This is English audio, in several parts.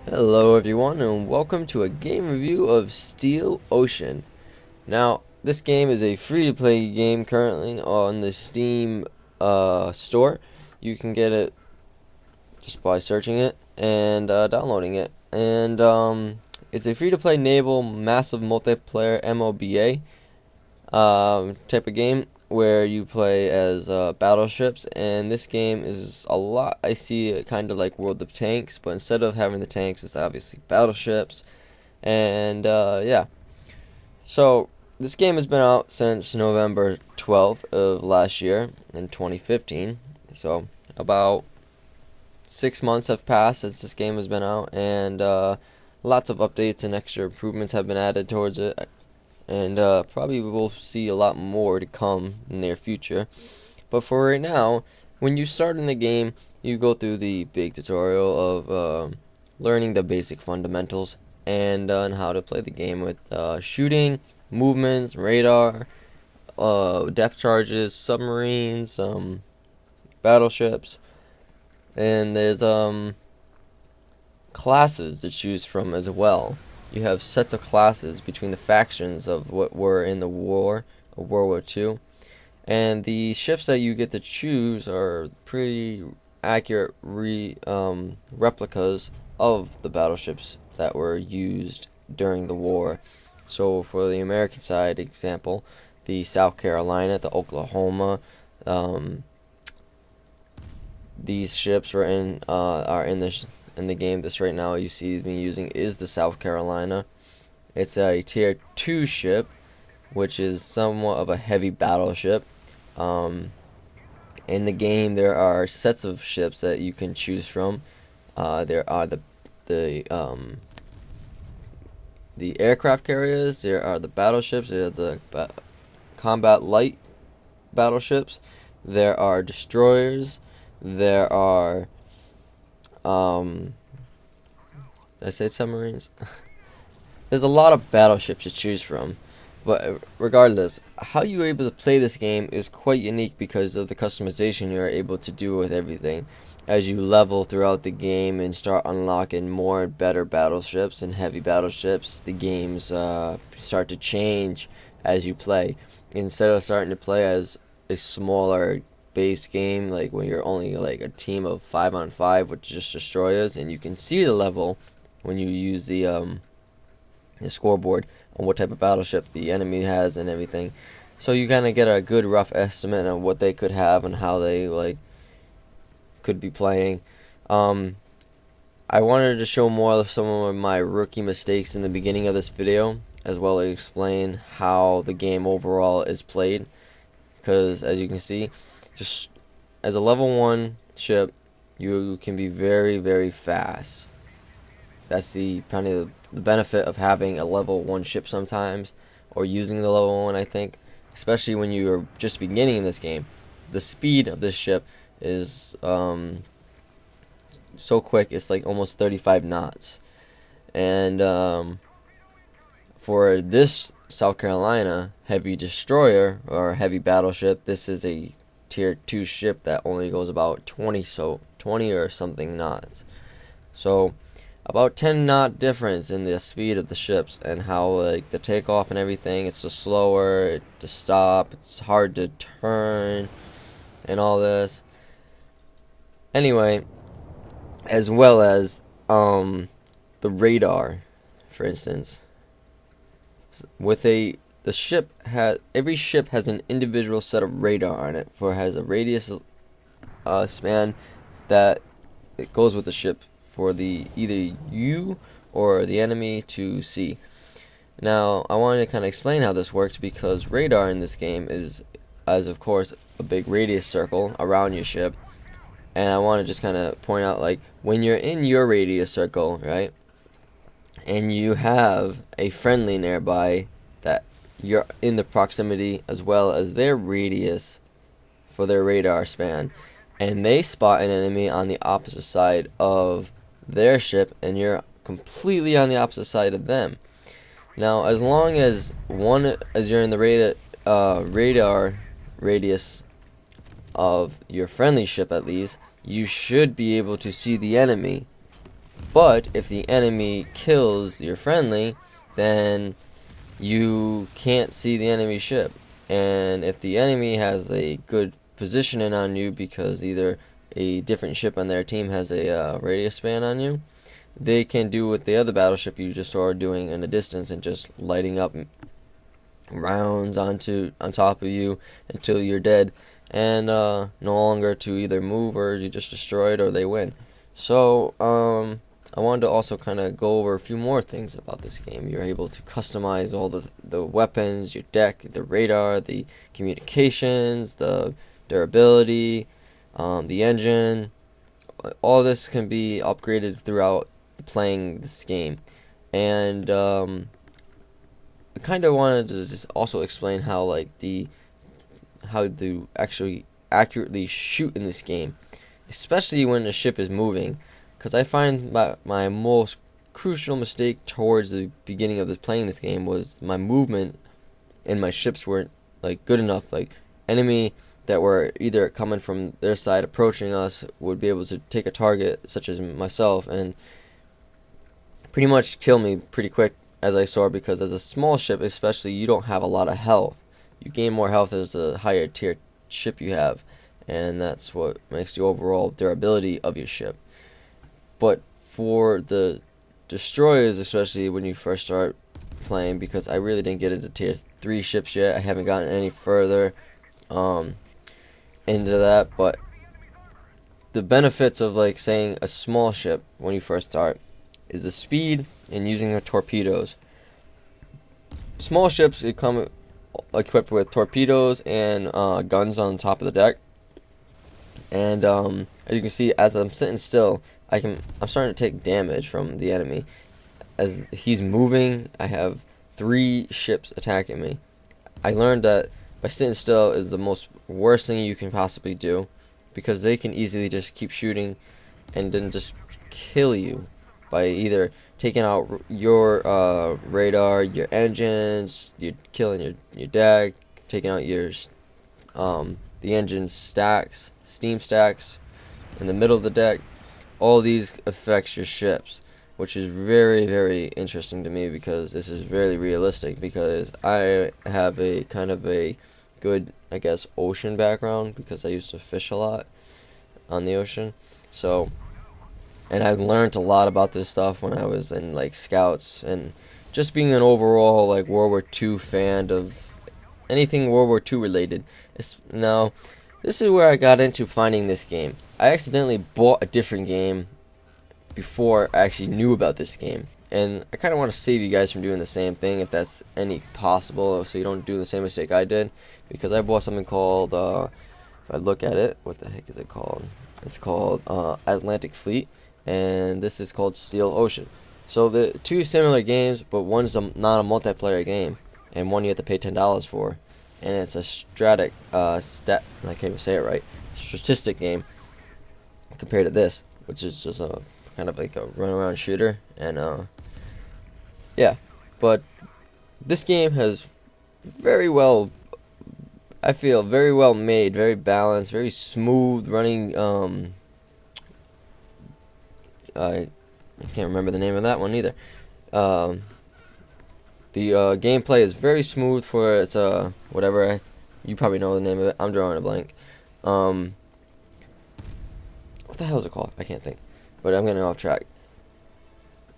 Hello everyone and welcome to a game review of Steel Ocean. Now, this game is a free-to-play game currently on the Steam store. You can get it just by searching it and downloading it. And it's a free-to-play naval massive multiplayer MOBA type of game where you play as battleships, and this game is a lot. I see it kind of like World of Tanks, but instead of having the tanks, it's obviously battleships, and yeah. So this game has been out since November 12th of last year in 2015. So about 6 months have passed since this game has been out, and lots of updates and extra improvements have been added towards it, and probably we'll see a lot more to come in the near future. But for right now, when you start in the game, you go through the big tutorial of learning the basic fundamentals and on how to play the game with shooting, movements, radar, depth charges, submarines, battleships, and there's classes to choose from as well. You have sets of classes between the factions of what were in the war of World War II, and the ships that you get to choose are pretty accurate replicas of the battleships that were used during the war. So for the American side example, the South Carolina, the Oklahoma, these ships are in the game. This right now you see me using is the South Carolina. It's a tier 2 ship, which is somewhat of a heavy battleship. In the game there are sets of ships that you can choose from. There are the aircraft carriers, there are the battleships, there are the combat light battleships, there are destroyers, there are did I say submarines? There's a lot of battleships to choose from, but regardless, how you're able to play this game is quite unique because of the customization you're able to do with everything. As you level throughout the game and start unlocking more and better battleships and heavy battleships, the games start to change as you play. Instead of starting to play as a smaller base game, like when you're only like a team of 5-on-5 with just destroyers, and you can see the level when you use the scoreboard on what type of battleship the enemy has and everything. So you kind of get a good rough estimate of what they could have and how they could be playing. I wanted to show more of some of my rookie mistakes in the beginning of this video, as well as explain how the game overall is played, because as you can see, just as a level 1 ship, you can be very, very fast. That's the kind of the benefit of having a level 1 ship sometimes, or using the level 1, I think, especially when you are just beginning in this game. The speed of this ship is so quick, it's like almost 35 knots. And for this South Carolina heavy destroyer or heavy battleship, this is a tier 2 ship that only goes about 20 or something knots. So about 10 knot difference in the speed of the ships, and how the takeoff and everything, it's just slower to stop, it's hard to turn and all this. Anyway, as well as the radar, for instance, with every ship has an individual set of radar on it, for it has a radius span that it goes with the ship for either you or the enemy to see. Now, I wanted to kind of explain how this works, because radar in this game is, as of course, a big radius circle around your ship. And I want to just kind of point out, when you're in your radius circle, right, and you have a friendly nearby that you're in the proximity as well as their radius for their radar span, and they spot an enemy on the opposite side of their ship, and you're completely on the opposite side of them. Now, as long as you're in the radar radius of your friendly ship, at least, you should be able to see the enemy But if the enemy kills your friendly, then you can't see the enemy ship. And if the enemy has a good positioning on you because either a different ship on their team has a radius span on you, they can do what the other battleship you just saw doing in the distance and just lighting up rounds on top of you until you're dead and no longer to either move or you just destroyed or they win. So I wanted to also kind of go over a few more things about this game. You're able to customize all the weapons, your deck, the radar, the communications, the durability, the engine. All this can be upgraded throughout playing this game. And I kind of wanted to just also explain how to actually accurately shoot in this game, especially when the ship is moving. Because I find my most crucial mistake towards the beginning of playing this game was my movement and my ships weren't good enough. Enemy that were either coming from their side approaching us would be able to take a target such as myself and pretty much kill me pretty quick, as I saw, because as a small ship especially, you don't have a lot of health. You gain more health as the higher tier ship you have, and that's what makes the overall durability of your ship. But for the destroyers, especially when you first start playing, because I really didn't get into tier 3 ships yet, I haven't gotten any further into that, but the benefits of saying a small ship when you first start is the speed and using the torpedoes. Small ships come equipped with torpedoes and guns on top of the deck, and as you can see, as I'm sitting still, I'm starting to take damage from the enemy. As he's moving, I have 3 ships attacking me. I learned that by sitting still is the worst thing you can possibly do, because they can easily just keep shooting and then just kill you by either taking out your radar, your engines, you're killing your deck, taking out your the engine stacks, steam stacks in the middle of the deck. All these affects your ships, which is very, very interesting to me, because this is very realistic, because I have a kind of a good, I guess, ocean background, because I used to fish a lot on the ocean. So, and I've learned a lot about this stuff when I was in scouts, and just being an overall World War II fan of anything World War II related. Now, this is where I got into finding this game. I accidentally bought a different game before I actually knew about this game, and I kind of want to save you guys from doing the same thing if that's any possible, so you don't do the same mistake I did, because I bought something called, if I look at it, what the heck is it called? It's called Atlantic Fleet, and this is called Steel Ocean. So the two similar games, but one's not a multiplayer game, and one you have to pay $10 for, and it's a I can't even say it right, statistic game compared to this, which is just a kind of like a run-around shooter. And yeah, but this game has very well made, very balanced, very smooth running. I can't remember the name of that one either. The gameplay is very smooth for its whatever. You probably know the name of it. I'm drawing a blank. What the hell is it called? I can't think. But I'm getting off track.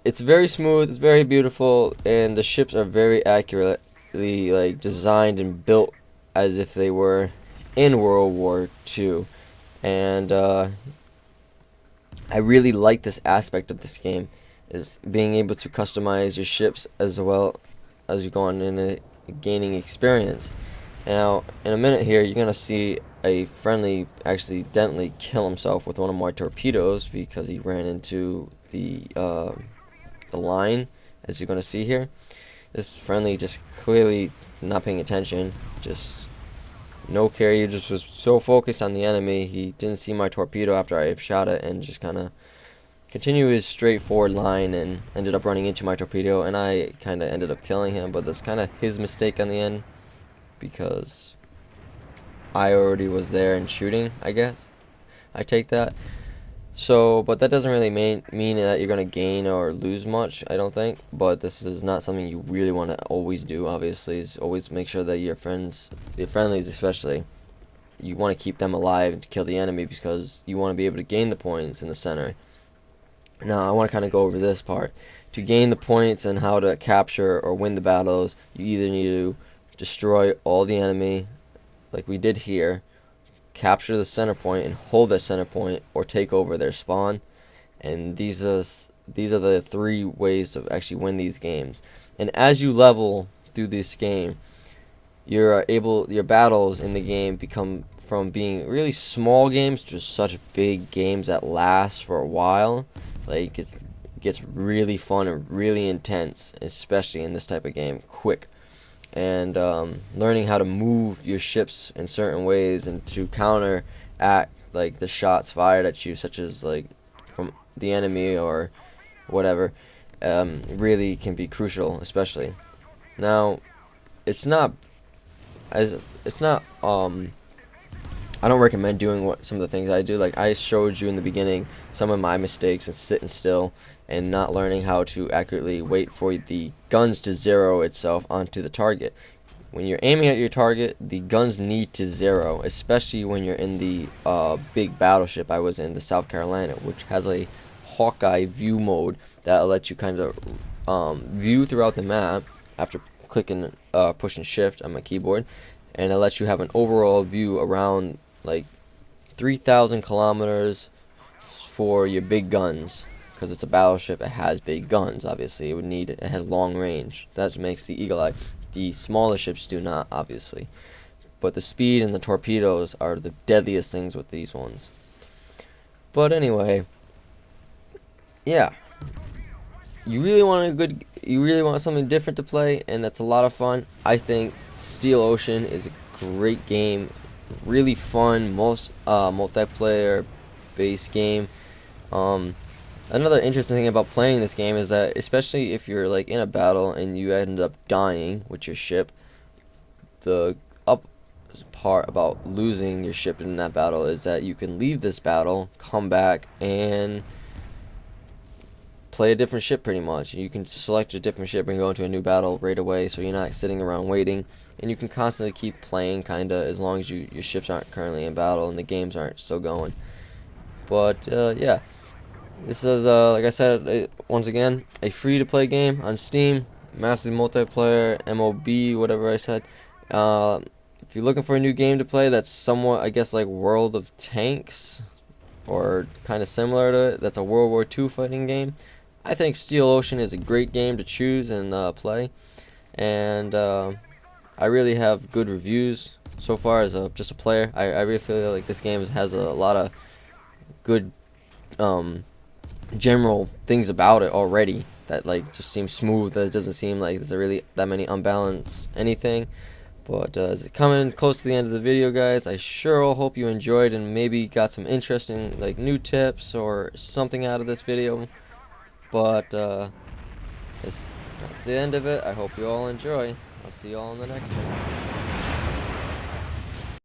It's very smooth. It's very beautiful, and the ships are very accurately designed and built as if they were in World War II. And I really like this aspect of this game, is being able to customize your ships as well as you go on in gaining experience. Now, in a minute here, you're going to see a friendly accidentally kill himself with one of my torpedoes because he ran into the line, as you're going to see here. This friendly just clearly not paying attention, just no care. He just was so focused on the enemy, he didn't see my torpedo after I shot it, and just kind of continued his straightforward line and ended up running into my torpedo, and I kind of ended up killing him. But that's kind of his mistake on the end, because I already was there and shooting, I guess. I take that. So, but that doesn't really mean that you're gonna gain or lose much, I don't think. But this is not something you really want to always do. Obviously, is always make sure that your friendlies especially, you want to keep them alive and to kill the enemy because you want to be able to gain the points in the center. Now, I want to kind of go over this part. To gain the points and how to capture or win the battles, you either need to destroy all the enemy, like we did here, capture the center point and hold that center point, or take over their spawn. And these are the three ways to actually win these games. And as you level through this game, your battles in the game become from being really small games to such big games that last for a while. Like it gets really fun and really intense, especially in this type of game, quick. And learning how to move your ships in certain ways and to counteract like the shots fired at you, such as like from the enemy or whatever, really can be crucial. Especially now, it's not I don't recommend doing some of the things I do. Like I showed you in the beginning some of my mistakes and sitting still and not learning how to accurately wait for the guns to zero itself onto the target. When you're aiming at your target, the guns need to zero, especially when you're in the big battleship I was in, the South Carolina, which has a Hawkeye view mode that lets you kind of view throughout the map after pushing shift on my keyboard, and it lets you have an overall view around like 3,000 kilometers for your big guns. Because it's a battleship, it has big guns. Obviously, it has long range. That makes the Eagle Eye. The smaller ships do not, obviously. But the speed and the torpedoes are the deadliest things with these ones. But anyway, yeah, you really want something different to play, and that's a lot of fun. I think Steel Ocean is a great game, really fun, multiplayer based game. Another interesting thing about playing this game is that, especially if you're like in a battle and you end up dying with your ship, the up part about losing your ship in that battle is that you can leave this battle, come back, and play a different ship pretty much. You can select a different ship and go into a new battle right away, so you're not sitting around waiting, and you can constantly keep playing kinda as long as your ships aren't currently in battle and the games aren't still going. But yeah, this is like I said, once again, a free to play game on Steam, massive multiplayer, MOB, whatever I said. If you're looking for a new game to play that's somewhat, I guess, like World of Tanks or kind of similar to it, that's a World War II fighting game, I think Steel Ocean is a great game to choose and play, and I really have good reviews so far as just a player. I really feel like this game has a lot of good general things about it already that like just seems smooth. That it doesn't seem like there's really that many unbalanced anything. But as it coming close to the end of the video, guys, I sure hope you enjoyed and maybe got some interesting like new tips or something out of this video. But that's the end of it. I hope you all enjoy. I'll see you all in the next one.